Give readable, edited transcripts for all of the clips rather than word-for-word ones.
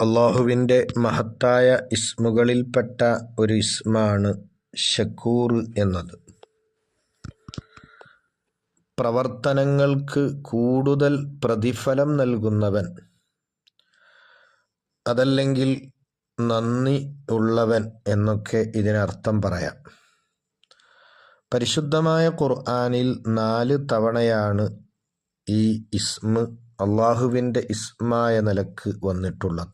അള്ളാഹുവിൻ്റെ മഹത്തായ ഇസ്മുകളിൽപ്പെട്ട ഒരു ഇസ്മാണ് ഷക്കൂർ എന്നത്. പ്രവർത്തനങ്ങൾക്ക് കൂടുതൽ പ്രതിഫലം നൽകുന്നവൻ, അതല്ലെങ്കിൽ നന്ദി ഉള്ളവൻ എന്നൊക്കെ ഇതിനർത്ഥം പറയാം. പരിശുദ്ധമായ ഖുർആനിൽ 4 തവണയാണ് ഈ ഇസ്മ് അള്ളാഹുവിൻ്റെ ഇസ്മായ നിലക്ക് വന്നിട്ടുള്ളത്.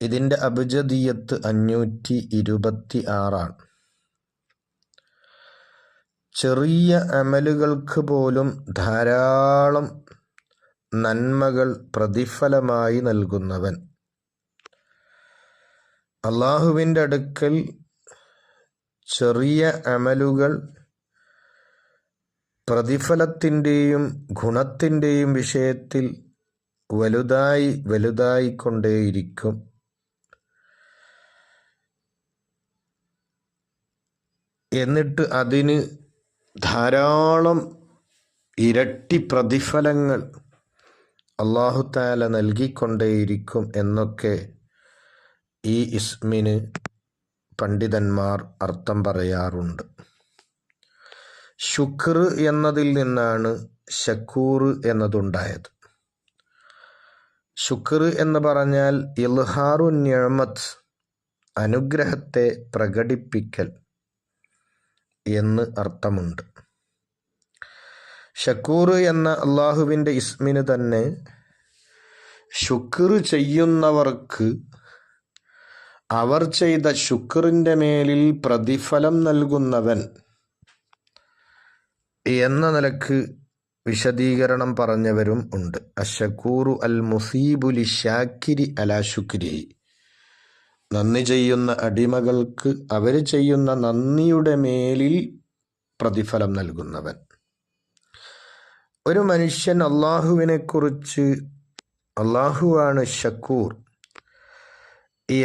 ഇതിൻ്റെ അബ്ജദിയത്ത് 526 ആണ്. ചെറിയ അമലുകൾക്ക് പോലും ധാരാളം നന്മകൾ പ്രതിഫലമായി നൽകുന്നവൻ. അള്ളാഹുവിൻ്റെ അടുക്കൽ ചെറിയ അമലുകൾ പ്രതിഫലത്തിൻ്റെയും ഗുണത്തിൻ്റെയും വിഷയത്തിൽ വലുതായിക്കൊണ്ടേയിരിക്കും. എന്നിട്ട് അതിന് ധാരാളം ഇരട്ടി പ്രതിഫലങ്ങൾ അല്ലാഹു തആല നൽകിക്കൊണ്ടേയിരിക്കും എന്നൊക്കെ ഈ ഇസ്മിന് പണ്ഡിതന്മാർ അർത്ഥം പറയാറുണ്ട്. ശുക്ർ എന്നതിൽ നിന്നാണ് ഷക്കൂർ എന്നതുണ്ടായത്. ശുക്ർ എന്ന് പറഞ്ഞാൽ ഇൽഹാറു നിഅമത്ത്, അനുഗ്രഹത്തെ പ്രകടിപ്പിക്കൽ എന്ന് അർത്ഥമുണ്ട്. ഷക്കൂർ എന്ന അള്ളാഹുവിൻ്റെ ഇസ്മിന് തന്നെ ശുക്ർ ചെയ്യുന്നവർക്ക് അവർ ചെയ്ത ശുക്റിൻ്റെ മേലിൽ പ്രതിഫലം നൽകുന്നവൻ എന്ന നിലക്ക് വിശദീകരണം പറഞ്ഞവരും ഉണ്ട്. അഷക്കൂറു അൽ മുസീബു ലിശാക്കിരി അലാ ശുക്രി, നന്ദി ചെയ്യുന്ന അടിമകൾക്ക് അവർ ചെയ്യുന്ന നന്ദിയുടെ മേലിൽ പ്രതിഫലം നൽകുന്നവൻ. ഒരു മനുഷ്യൻ അള്ളാഹുവിനെക്കുറിച്ച് അള്ളാഹുവാണ് ഷക്കൂർ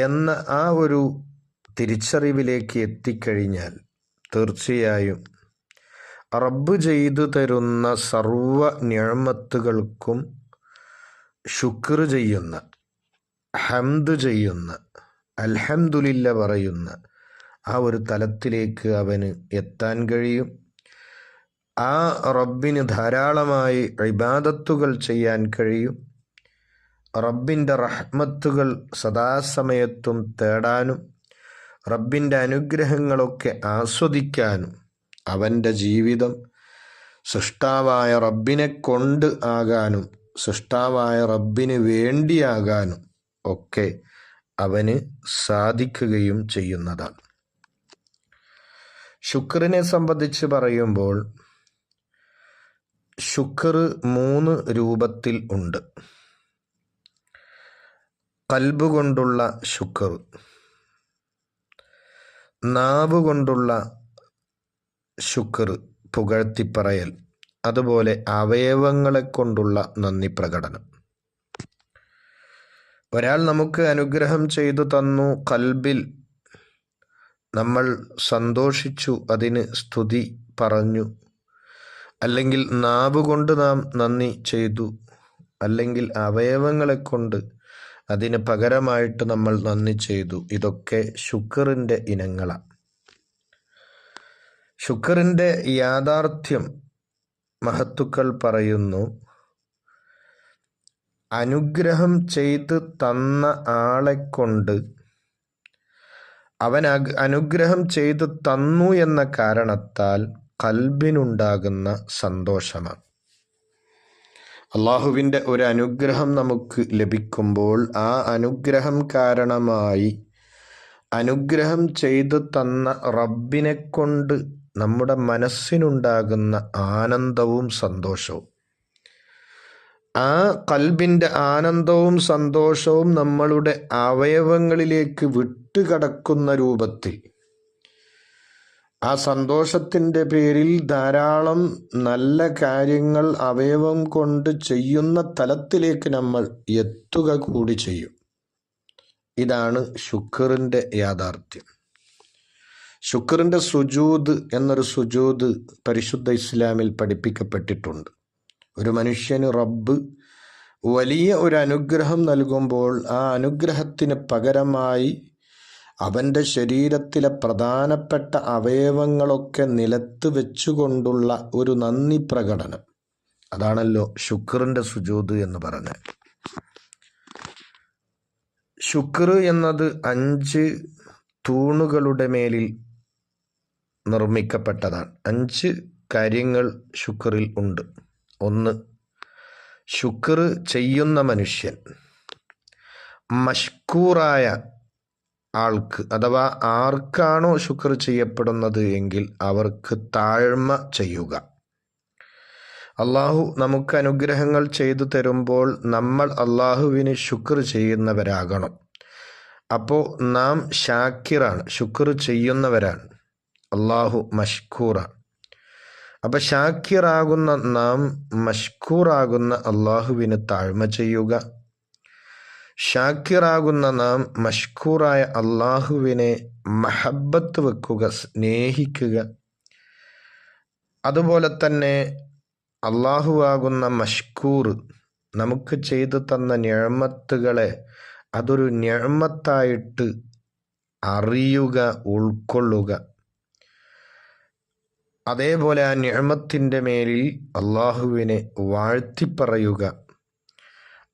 എന്ന ആ ഒരു തിരിച്ചറിവിലേക്ക് എത്തിക്കഴിഞ്ഞാൽ തീർച്ചയായും റബ്ബ് ചെയ്തു തരുന്ന സർവ നിഅമത്തുകൾക്കും ശുക്ർ ചെയ്യുന്ന, ഹംദ് ചെയ്യുന്ന, അൽഹംദുലില്ല പറയുന്ന ആ ഒരു തലത്തിലേക്ക് അവന് എത്താൻ കഴിയും. ആ റബ്ബിന് ധാരാളമായി ഇബാദത്തുകൾ ചെയ്യാൻ കഴിയും. റബ്ബിൻ്റെ റഹ്മത്തുകൾ സദാസമയത്തും തേടാനും റബ്ബിൻ്റെ അനുഗ്രഹങ്ങളൊക്കെ ആസ്വദിക്കാനും അവൻ്റെ ജീവിതം സൃഷ്ടാവായ റബ്ബിനെ കൊണ്ട് ആകാനും സൃഷ്ടാവായ റബ്ബിന് വേണ്ടിയാകാനും ഒക്കെ അവന് സാധിക്കുകയും ചെയ്യുന്നതാണ്. ശുക്രിനെ സംബന്ധിച്ച് പറയുമ്പോൾ ശുക്ർ 3 രൂപത്തിൽ ഉണ്ട്. ഖൽബ് കൊണ്ടുള്ള ശുക്ർ, നാവ് കൊണ്ടുള്ള ശുക്ർ പുകഴ്ത്തിപ്പറയൽ, അതുപോലെ അവയവങ്ങളെ കൊണ്ടുള്ള നന്ദി പ്രകടനം. ഒരാൾ നമുക്ക് അനുഗ്രഹം ചെയ്തു തന്നു, ഖൽബിൽ നമ്മൾ സന്തോഷിച്ചു, അതിന് സ്തുതി പറഞ്ഞു, അല്ലെങ്കിൽ നാവ് കൊണ്ട് നാം നന്ദി ചെയ്തു, അല്ലെങ്കിൽ അവയവങ്ങളെ കൊണ്ട് അതിന് പകരമായിട്ട് നമ്മൾ നന്ദി ചെയ്തു. ഇതൊക്കെ ശുക്റിൻ്റെ ഇനങ്ങളാണ്. ശുക്റിൻ്റെ യാഥാർത്ഥ്യം മഹത്തുക്കൾ പറയുന്നു, അനുഗ്രഹം ചെയ്ത് തന്ന ആളെ കൊണ്ട് അവൻ അനുഗ്രഹം ചെയ്തു തന്നു എന്ന കാരണത്താൽ ഖൽബിനുണ്ടാകുന്ന സന്തോഷമാണ്. അള്ളാഹുവിൻ്റെ ഒരു അനുഗ്രഹം നമുക്ക് ലഭിക്കുമ്പോൾ ആ അനുഗ്രഹം കാരണമായി അനുഗ്രഹം ചെയ്തു തന്ന റബ്ബിനെ കൊണ്ട് നമ്മുടെ മനസ്സിനുണ്ടാകുന്ന ആനന്ദവും സന്തോഷവും, ആ ഖൽബിൻ്റെ ആനന്ദവും സന്തോഷവും നമ്മളുടെ അവയവങ്ങളിലേക്ക് വിട്ടുകടക്കുന്ന രൂപത്തിൽ, ആ സന്തോഷത്തിൻ്റെ പേരിൽ ധാരാളം നല്ല കാര്യങ്ങൾ അവയവം കൊണ്ട് ചെയ്യുന്ന തലത്തിലേക്ക് നമ്മൾ എത്തുക കൂടി ചെയ്യും. ഇതാണ് ശുക്റിൻ്റെ യാഥാർത്ഥ്യം. ശുക്റിൻ്റെ സുജൂദ് എന്നൊരു സുജൂദ് പരിശുദ്ധ ഇസ്ലാമിൽ പഠിപ്പിക്കപ്പെട്ടിട്ടുണ്ട്. ഒരു മനുഷ്യന് റബ്ബ് വലിയ ഒരു അനുഗ്രഹം നൽകുമ്പോൾ ആ അനുഗ്രഹത്തിന് പകരമായി അവൻ്റെ ശരീരത്തിലെ പ്രധാനപ്പെട്ട അവയവങ്ങളൊക്കെ നിലത്ത് വെച്ചുകൊണ്ടുള്ള ഒരു നന്ദി പ്രകടനം, അതാണല്ലോ ശുക്റിൻ്റെ സുജൂദ് എന്ന് പറഞ്ഞത്. ശുക്ർ എന്നത് 5 തൂണുകളുടെ മേലിൽ നിർമ്മിക്കപ്പെട്ടതാണ്. 5 കാര്യങ്ങൾ ശുക്റിൽ ഉണ്ട്. 1, ശുക്ർ ചെയ്യുന്ന മനുഷ്യൻ മഷ്കൂറായ ആൾക്ക്, അഥവാ ആർക്കാണോ ശുക്ർ ചെയ്യപ്പെടുന്നത് എങ്കിൽ അവർക്ക് താഴ്മ ചെയ്യുക. അള്ളാഹു നമുക്ക് അനുഗ്രഹങ്ങൾ ചെയ്തു തരുമ്പോൾ നമ്മൾ അള്ളാഹുവിന് ശുക്ർ ചെയ്യുന്നവരാകണം. അപ്പോൾ നാം ഷാക്കിറാണ്, ശുക്ർ ചെയ്യുന്നവരാണ്. അള്ളാഹു മഷ്കൂറാണ്. അപ്പം ഷാക്കിറാകുന്ന നാം മഷ്കൂറാകുന്ന അള്ളാഹുവിന് താഴ്മ ചെയ്യുക. ഷാക്കിറാകുന്ന നാം മഷ്കൂറായ അള്ളാഹുവിനെ മഹബത്ത് വെക്കുക, സ്നേഹിക്കുക. അതുപോലെ തന്നെ അള്ളാഹുവാകുന്ന മഷ്കൂർ നമുക്ക് ചെയ്തു തന്ന നിഅമത്തുകളെ അതൊരു നിഅമത്തായിട്ട് അറിയുക, ഉൾക്കൊള്ളുക. അതേപോലെ ആ നിഅമത്തിൻ്റെ മേലിൽ അള്ളാഹുവിനെ വാഴ്ത്തിപ്പറയുക.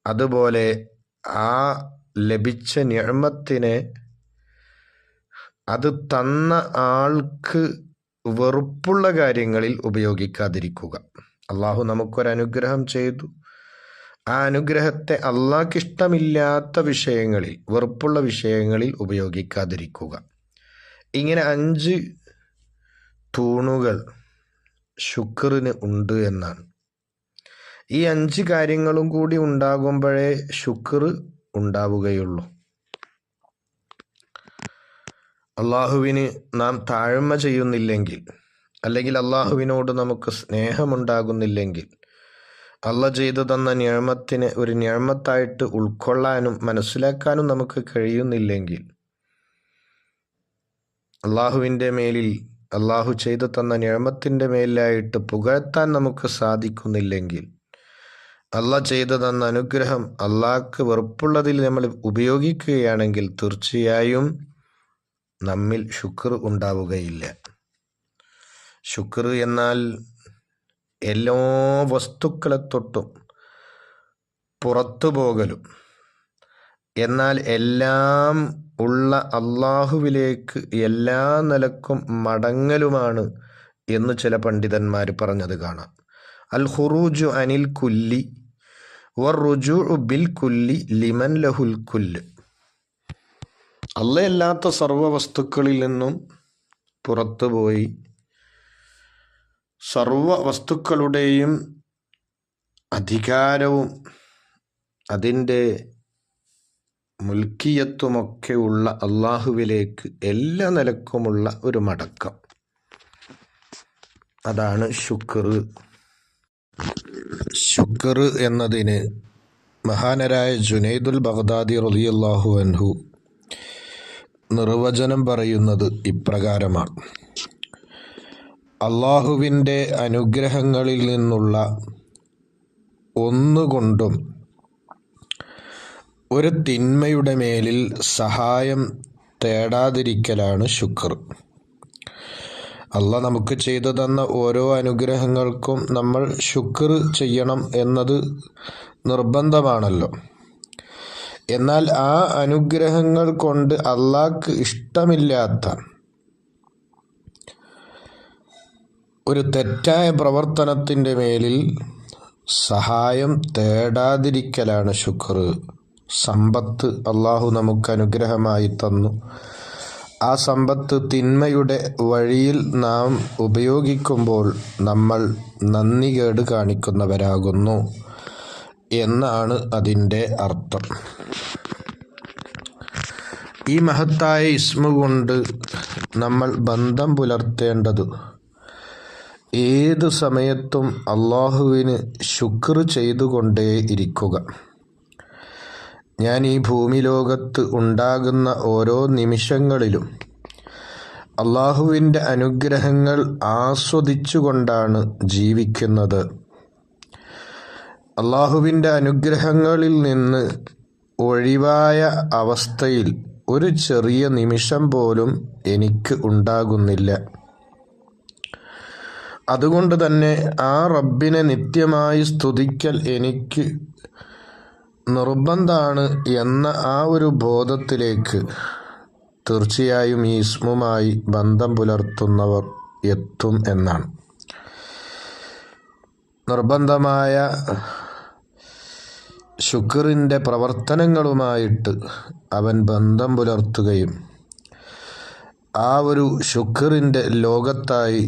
അതുപോലെ ആ ലഭിച്ച നിഅമത്തിനെ അത് തന്ന ആൾക്ക് വെറുപ്പുള്ള കാര്യങ്ങളിൽ ഉപയോഗിക്കാതിരിക്കുക. അള്ളാഹു നമുക്കൊരനുഗ്രഹം ചെയ്തു, ആ അനുഗ്രഹത്തെ അള്ളാഹ്ക്ക് ഇഷ്ടമില്ലാത്ത വിഷയങ്ങളിൽ, വെറുപ്പുള്ള വിഷയങ്ങളിൽ ഉപയോഗിക്കാതിരിക്കുക. ഇങ്ങനെ 5 തൂണുകൾ ശുക്റിന് ഉണ്ട് എന്നാണ്. ഈ 5 കാര്യങ്ങളും കൂടി ഉണ്ടാകുമ്പോഴേ ശുക്ർ ഉണ്ടാവുകയുള്ളൂ. അള്ളാഹുവിന് നാം താഴ്മ ചെയ്യുന്നില്ലെങ്കിൽ, അല്ലെങ്കിൽ അള്ളാഹുവിനോട് നമുക്ക് സ്നേഹമുണ്ടാകുന്നില്ലെങ്കിൽ, അള്ളാഹ് ചെയ്തു തന്ന നിഅമത്തിനെ ഒരു നിഅമത്തായിട്ട് ഉൾക്കൊള്ളാനും മനസ്സിലാക്കാനും നമുക്ക് കഴിയുന്നില്ലെങ്കിൽ, അള്ളാഹുവിൻ്റെ മേലിൽ അള്ളാഹു ചെയ്തു തന്ന നിഅമത്തിൻ്റെ മേലായിട്ട് പുകഴ്ത്താൻ നമുക്ക് സാധിക്കുന്നില്ലെങ്കിൽ, അള്ളാഹ് ചെയ്തു തന്ന അനുഗ്രഹം അള്ളാഹ്ക്ക് വെറുപ്പുള്ളതിൽ നമ്മൾ ഉപയോഗിക്കുകയാണെങ്കിൽ തീർച്ചയായും നമ്മിൽ ശുക്ർ ഉണ്ടാവുകയില്ല. ശുക്ർ എന്നാൽ എല്ലാ വസ്തുക്കളെ തൊട്ടും പുറത്തു പോകലും, എന്നാൽ എല്ലാം ഉള്ള അള്ളാഹുവിലേക്ക് എല്ലാ നിലക്കും മടങ്ങലുമാണ് എന്ന് ചില പണ്ഡിതന്മാർ പറഞ്ഞത് കാണാം. അൽ ഖുറൂജു അനിൽ കുല്ലി വറുജൂഉ ബിൽ കുല്ലി ലിമൻ ലഹുൽ കുല്ല്. അല്ലാത്ത സർവ്വ വസ്തുക്കളിൽ നിന്നും പുറത്തുപോയി സർവ വസ്തുക്കളുടെയും അധികാരവും അതിൻ്റെ മുൽക്കിയത്വമൊക്കെ ഉള്ള അള്ളാഹുവിലേക്ക് എല്ലാ നിലക്കുമുള്ള ഒരു മടക്കം, അതാണ് ശുക്ർ. ശുക്ർ എന്നതിന് മഹാനരായ ജുനൈദുൽ ബഗ്ദാദി റളിയല്ലാഹു അൻഹു നിർവചനം പറയുന്നത് ഇപ്രകാരമാണ്: അള്ളാഹുവിൻ്റെ അനുഗ്രഹങ്ങളിൽ നിന്നുള്ള ഒന്നുകൊണ്ടും ഒരു തിന്മയുടെ മേലിൽ സഹായം തേടാതിരിക്കലാണ് ശുക്ർ. അള്ളാഹ് നമുക്ക് ചെയ്തു തന്ന ഓരോ അനുഗ്രഹങ്ങൾക്കും നമ്മൾ ശുക്ർ ചെയ്യണം എന്നത് നിർബന്ധമാണല്ലോ. എന്നാൽ ആ അനുഗ്രഹങ്ങൾ കൊണ്ട് അള്ളാഹ്ക്ക് ഇഷ്ടമില്ലാത്ത ഒരു തെറ്റായ പ്രവർത്തനത്തിൻ്റെ മേലിൽ സഹായം തേടാതിരിക്കലാണ് ശുക്ർ. സമ്പത്ത് അള്ളാഹു നമുക്ക് അനുഗ്രഹമായി തന്നു, ആ സമ്പത്ത് തിന്മയുടെ വഴിയിൽ നാം ഉപയോഗിക്കുമ്പോൾ നമ്മൾ നന്ദികേട് കാണിക്കുന്നവരാകുന്നു എന്നാണ് അതിൻ്റെ അർത്ഥം. ഈ മഹത്തായ ഇസ്മ കൊണ്ട് നമ്മൾ ബന്ധം പുലർത്തേണ്ടത് ഏത് സമയത്തും അള്ളാഹുവിന് ശുക്ർ ചെയ്തുകൊണ്ടേ ഇരിക്കുക. ഞാൻ ഈ ഭൂമി ലോകത്ത് ഉണ്ടാകുന്ന ഓരോ നിമിഷങ്ങളിലും അള്ളാഹുവിൻ്റെ അനുഗ്രഹങ്ങൾ ആസ്വദിച്ചുകൊണ്ടാണ് ജീവിക്കുന്നത്. അള്ളാഹുവിൻ്റെ അനുഗ്രഹങ്ങളിൽ നിന്ന് ഒഴിവായ അവസ്ഥയിൽ ഒരു ചെറിയ നിമിഷം പോലും എനിക്ക് ഉണ്ടാകുന്നില്ല. അതുകൊണ്ട് തന്നെ ആ റബ്ബിനെ നിത്യമായി സ്തുതിക്കൽ എനിക്ക് നിർബന്ധമാണ് എന്ന ആ ഒരു ബോധത്തിലേക്ക് തീർച്ചയായും ഈ ഇസ്മുമായി ബന്ധം പുലർത്തുന്നവർ എത്തും എന്നാണ്. നിർബന്ധമായ ശുക്റിൻ്റെ പ്രവർത്തനങ്ങളുമായിട്ട് അവൻ ബന്ധം പുലർത്തുകയും ആ ഒരു ശുക്റിൻ്റെ ലോകത്തായി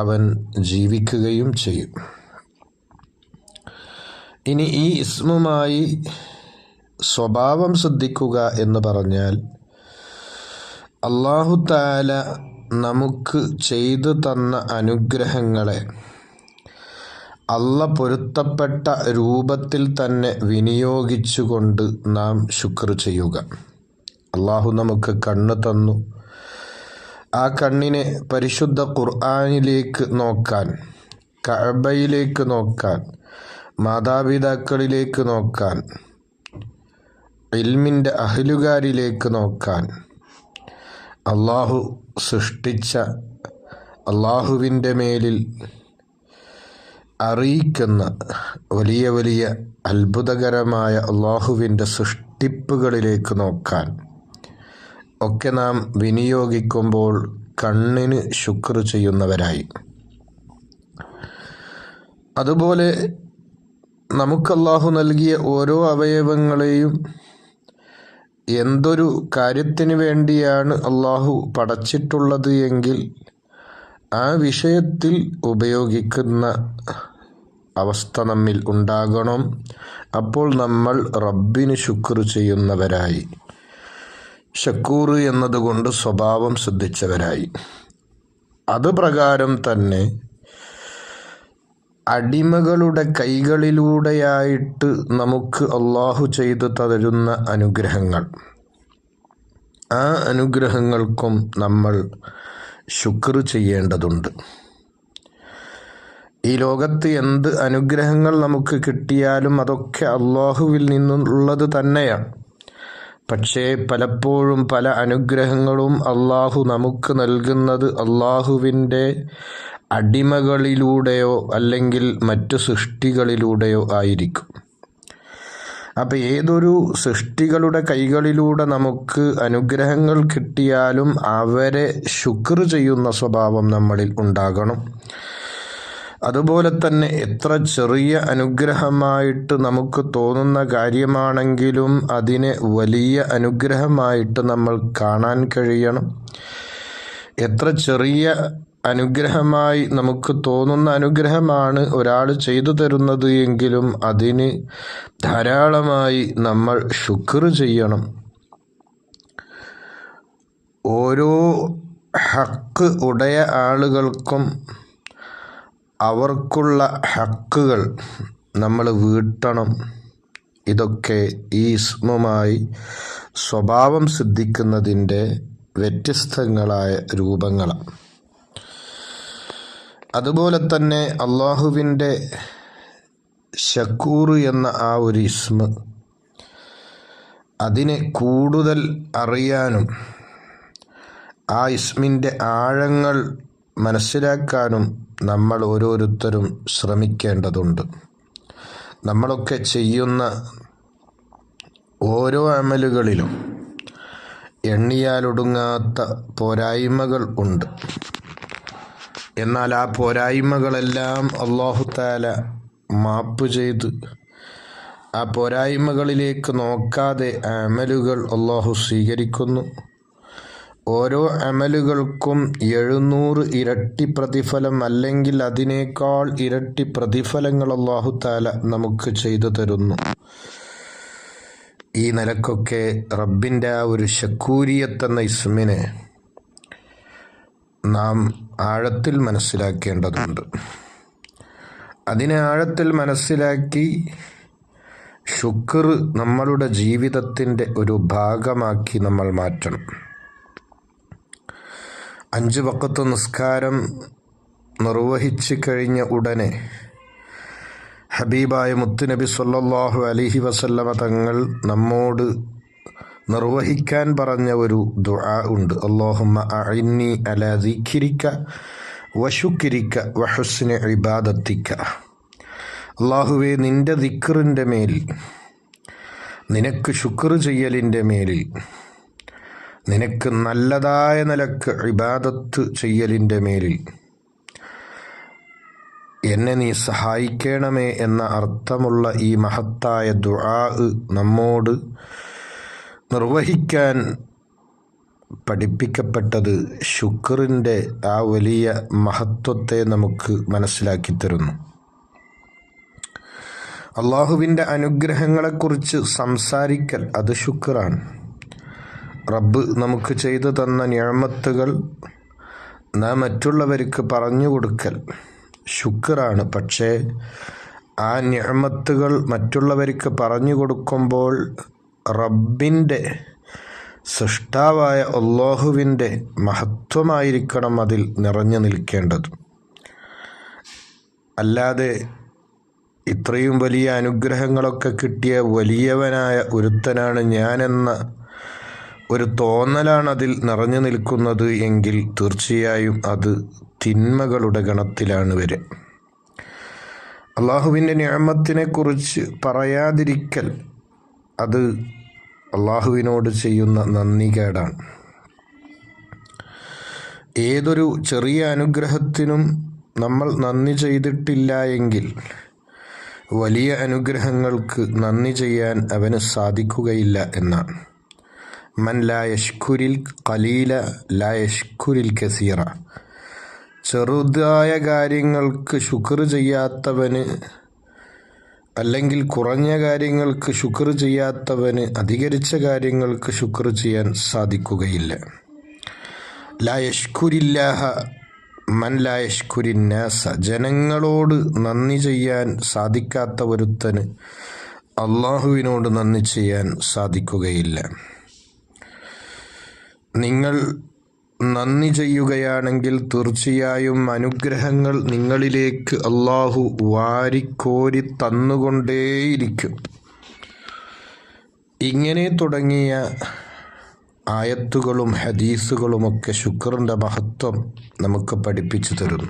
അവൻ ജീവിക്കുകയും ചെയ്യും. ഇനി ഈ ഇസ്മുമായി സ്വഭാവം ശ്രദ്ധിക്കുക എന്ന് പറഞ്ഞാൽ അല്ലാഹു തആല നമുക്ക് ചെയ്തു തന്ന അനുഗ്രഹങ്ങളെ അല്ലാഹ് പൊരുത്തപ്പെട്ട രൂപത്തിൽ തന്നെ വിനിയോഗിച്ചുകൊണ്ട് നാം ശുക്ർ ചെയ്യുക. അല്ലാഹു നമുക്ക് കണ്ണ് തന്നു. ആ കണ്ണിനെ പരിശുദ്ധ ഖുർആനിലേക്ക് നോക്കാൻ, കഅബയിലേക്ക് നോക്കാൻ, മാതാപിതാക്കളിലേക്ക് നോക്കാൻ, ഇൽമിൻ്റെ അഹ്ലുകാരിലേക്ക് നോക്കാൻ, അല്ലാഹു സൃഷ്ടിച്ച അല്ലാഹുവിൻ്റെ മേലിൽ അറിയിക്കുന്ന വലിയ വലിയ അത്ഭുതകരമായ അല്ലാഹുവിൻ്റെ സൃഷ്ടിപ്പുകളിലേക്ക് നോക്കാൻ ഒക്കെ നാം വിനിയോഗിക്കുമ്പോൾ കണ്ണിന് ശുക്ർ ചെയ്യുന്നവരായി. അതുപോലെ നമുക്ക് അല്ലാഹു നൽകിയ ഓരോ അവയവങ്ങളെയും എന്തൊരു കാര്യത്തിന് വേണ്ടിയാണ് അല്ലാഹു പടച്ചിട്ടുള്ളത് എങ്കിൽ ആ വിഷയത്തിൽ ഉപയോഗിക്കുന്ന അവസ്ഥ നമ്മിൽ ഉണ്ടാകണം. അപ്പോൾ നമ്മൾ റബ്ബിന് ശുക്ർ ചെയ്യുന്നവരായി, ഷക്കൂർ എന്നതുകൊണ്ട് സ്വഭാവം ശ്രദ്ധിച്ചവരായി. അതുപ്രകാരം തന്നെ അടിമകളുടെ കൈകളിലൂടെയായിട്ട് നമുക്ക് അല്ലാഹു ചെയ്തു തരുന്ന അനുഗ്രഹങ്ങൾ, ആ അനുഗ്രഹങ്ങൾക്കും നമ്മൾ ശുക്ർ ചെയ്യേണ്ടതുണ്ട്. ഈ ലോകത്ത് എന്ത് അനുഗ്രഹങ്ങൾ നമുക്ക് കിട്ടിയാലും അതൊക്കെ അല്ലാഹുവിൽ നിന്നുള്ളത് തന്നെയാണ്. പക്ഷേ പലപ്പോഴും പല അനുഗ്രഹങ്ങളും അല്ലാഹു നമുക്ക് നൽകുന്നത് അല്ലാഹുവിൻ്റെ അടിമകളിലൂടെയോ അല്ലെങ്കിൽ മറ്റു സൃഷ്ടികളിലൂടെയോ ആയിരിക്കും. അപ്പം ഏതൊരു സൃഷ്ടികളുടെ കൈകളിലൂടെ നമുക്ക് അനുഗ്രഹങ്ങൾ കിട്ടിയാലും അവരെ ശുക്ർ ചെയ്യുന്ന സ്വഭാവം നമ്മളിൽ ഉണ്ടാകണം. അതുപോലെ തന്നെ എത്ര ചെറിയ അനുഗ്രഹമായിട്ട് നമുക്ക് തോന്നുന്ന കാര്യമാണെങ്കിലും അതിനെ വലിയ അനുഗ്രഹമായിട്ട് നമ്മൾ കാണാൻ കഴിയണം. എത്ര ചെറിയ അനുഗ്രഹമായി നമുക്ക് തോന്നുന്ന അനുഗ്രഹമാണ് ഒരാൾ ചെയ്തു തരുന്നത് എങ്കിലും അതിന് ധാരാളമായി നമ്മൾ ശുക്ർ ചെയ്യണം. ഓരോ ഹക്ക് ഉടയ ആളുകൾക്കും അവർക്കുള്ള ഹക്കുകൾ നമ്മൾ വീട്ടണം. ഇതൊക്കെ ഈ ഇസ്മുമായി സ്വഭാവം സിദ്ധിക്കുന്നതിൻ്റെ വ്യത്യസ്തങ്ങളായ രൂപങ്ങളാണ്. അതുപോലെ തന്നെ അല്ലാഹുവിൻ്റെ ഷക്കൂർ എന്ന ആ ഒരു ഇസ്മ, അതിനെ കൂടുതൽ അറിയാനും ആ ഇസ്മിൻ്റെ ആഴങ്ങൾ മനസ്സിലാക്കാനും നമ്മൾ ഓരോരുത്തരും ശ്രമിക്കേണ്ടതുണ്ട്. നമ്മളൊക്കെ ചെയ്യുന്ന ഓരോ അമലുകളിലും എണ്ണിയാലൊടുങ്ങാത്ത പോരായ്മകൾ ഉണ്ട്. എന്നാൽ ആ പോരായ്മകളെല്ലാം അല്ലാഹു തആല മാപ്പ് ചെയ്ത് ആ പോരായ്മകളിലേക്ക് നോക്കാതെ അമലുകൾ അല്ലാഹു സ്വീകരിക്കുന്നു. ഓരോ അമലുകൾക്കും 700 ഇരട്ടി പ്രതിഫലം അല്ലെങ്കിൽ അതിനേക്കാൾ ഇരട്ടി പ്രതിഫലങ്ങൾ അല്ലാഹു തആല നമുക്ക് ചെയ്തു തരുന്നു. ഈ നിലക്കൊക്കെ റബ്ബിൻ്റെ ആ ഒരു ശക്കൂരിയത്ത് എന്ന ഇസ്മിനെ നാം ആഴത്തിൽ മനസ്സിലാക്കേണ്ടതുണ്ട്. അതിനെ ആഴത്തിൽ മനസ്സിലാക്കി ശുക്ർ നമ്മളുടെ ജീവിതത്തിൻ്റെ ഒരു ഭാഗമാക്കി നമ്മൾ മാറ്റണം. 5 വഖത്ത് നിസ്കാരം നിർവഹിച്ചു കഴിഞ്ഞ ഉടനെ ഹബീബായ മുത്തുനബി സ്വല്ലല്ലാഹു അലൈഹി വസല്ലമ തങ്ങൾ നമ്മോട് നിർവഹിക്കാൻ പറഞ്ഞ ഒരു ദുആ ഉണ്ട്. അല്ലാഹുമ്മ അഇന്നി അലാ ദിക്രിക വശുക്രിക വഹുസ്നി ഇബാദത്തിക. അല്ലാഹുവേ, നിൻ്റെ ദിക്റിൻ്റെ മേലിൽ, നിനക്ക് ശുക്ർ ചെയ്യലിൻ്റെ മേലിൽ, നിനക്ക് നല്ലതായ നിലക്ക് ഇബാദത്ത് ചെയ്യലിൻ്റെ മേലിൽ എന്നെ നീ സഹായിക്കണമേ എന്ന അർത്ഥമുള്ള ഈ മഹത്തായ ദുആ നമ്മോട് നിർവഹിക്കാൻ പഠിപ്പിക്കപ്പെട്ടത് ശുക്റിൻ്റെ ആ വലിയ മഹത്വത്തെ നമുക്ക് മനസ്സിലാക്കി തരുന്നു. അള്ളാഹുവിൻ്റെ അനുഗ്രഹങ്ങളെക്കുറിച്ച് സംസാരിക്കൽ അത് ശുക്റാണ്. റബ്ബ് നമുക്ക് ചെയ്തു തന്ന നിഅമത്തുകൾ നാം മറ്റുള്ളവർക്ക് പറഞ്ഞു കൊടുക്കൽ ശുക്റാണ്. പക്ഷേ ആ നിഅമത്തുകൾ മറ്റുള്ളവർക്ക് പറഞ്ഞു കൊടുക്കുമ്പോൾ റബ്ബിൻ്റെ, സൃഷ്ടാവായ അല്ലാഹുവിൻ്റെ മഹത്വമായിരിക്കണം അതിൽ നിറഞ്ഞു നിൽക്കേണ്ടത്. അല്ലാതെ ഇത്രയും വലിയ അനുഗ്രഹങ്ങളൊക്കെ കിട്ടിയ വലിയവനായ ഒരുത്തനാണ് ഞാനെന്ന ഒരു തോന്നലാണ് അതിൽ നിറഞ്ഞു നിൽക്കുന്നത് എങ്കിൽ തീർച്ചയായും അത് തിന്മകളുടെ ഗണത്തിലാണ് വരിക. അള്ളാഹുവിൻ്റെ നിഅമത്തിനെ കുറിച്ച് പറയാതിരിക്കൽ അത് അള്ളാഹുവിനോട് ചെയ്യുന്ന നന്ദികേടാണ്. ഏതൊരു ചെറിയ അനുഗ്രഹത്തിനും നമ്മൾ നന്ദി ചെയ്തിട്ടില്ല എങ്കിൽ വലിയ അനുഗ്രഹങ്ങൾക്ക് നന്ദി ചെയ്യാൻ അവന് സാധിക്കുകയില്ല എന്നാണ്. മൻ ലാ യഷ്കുരിൽ ഖലീല ലാ യഷ്കുരിൽ കസീറ. ചെറുതായ കാര്യങ്ങൾക്ക് ശുക്ർ ചെയ്യാത്തവന്, അല്ലെങ്കിൽ കുറഞ്ഞ കാര്യങ്ങൾക്ക് ശുക്ർ ചെയ്യാത്തവന് അധികരിച്ച കാര്യങ്ങൾക്ക് ശുക്ർ ചെയ്യാൻ സാധിക്കുകയില്ല. ലാ യഷ്കുരില്ലാഹ മൻ ലാ യഷ്കുരിന്നാസ. ജനങ്ങളോട് നന്ദി ചെയ്യാൻ സാധിക്കാത്ത ഒരുത്തന് അള്ളാഹുവിനോട് നന്ദി ചെയ്യാൻ സാധിക്കുകയില്ല. നിങ്ങൾ നന്ദി ചെയ്യുകയാണെങ്കിൽ തീർച്ചയായും അനുഗ്രഹങ്ങൾ നിങ്ങളിലേക്ക് അള്ളാഹു വാരിക്കോരി തന്നുകൊണ്ടേയിരിക്കും. ഇങ്ങനെ തുടങ്ങിയ ആയത്തുകളും ഹദീസുകളുമൊക്കെ ശുക്റിൻ്റെ മഹത്വം നമുക്ക് പഠിപ്പിച്ചു തരുന്നു.